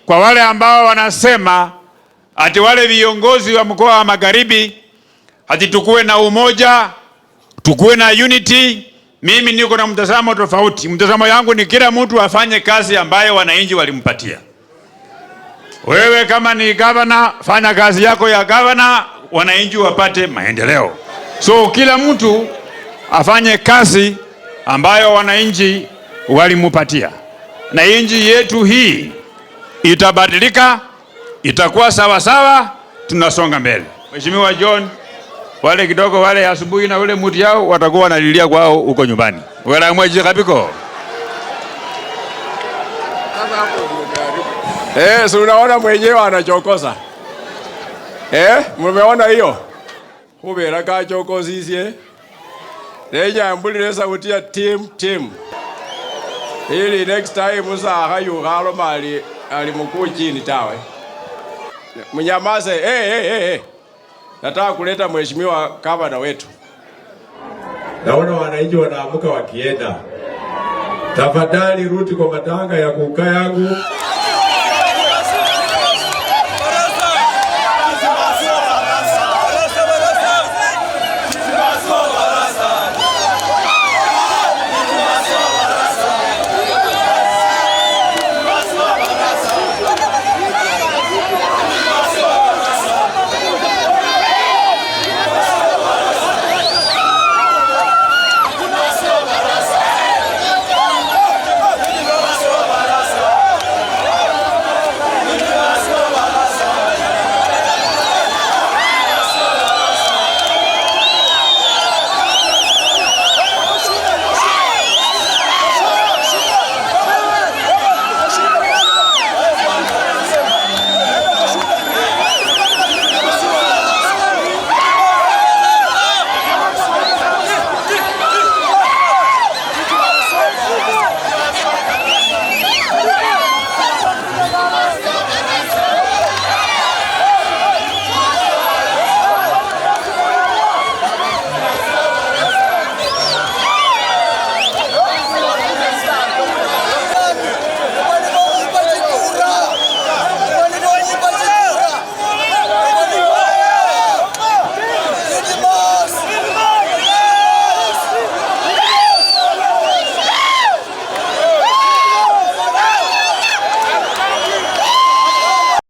Kwa wale ambao wanasema ati wale viongozi wa mkoa wa Magharibi ati tukue na umoja, tukue na unity, mimi niko na mtazamo tofauti. Mtazamo yangu ni kila mtu afanye kazi ambayo wananchi walimpatia. Wewe kama ni governor, fanya kazi yako ya governor, wananchi wapate maendeleo. So kila mtu afanye kazi ambayo wananchi walimpatia. Na nchi yetu hii itabadilika, itakuwa sawa sawa, tunasonga mbele. Mheshimiwa John, wale kidogo wale asubuhi na ule muti yao watakuwa wanalilia kwao huko nyumbani. Wala mweji kabiko. Si unaona mwenyewe anachokoza. Mmeona hiyo? Hubera kachokozisie. Reja mbulire sauti ya team. Ili next time musaha yuhalo mali alimukuu chini tawe. Mnyamaze. Nataka kuleta mheshimiwa gavana wetu. Naona wananchi wanaamuka wakienda. Tafadhali rudi kwa matanga ya kukaa yangu.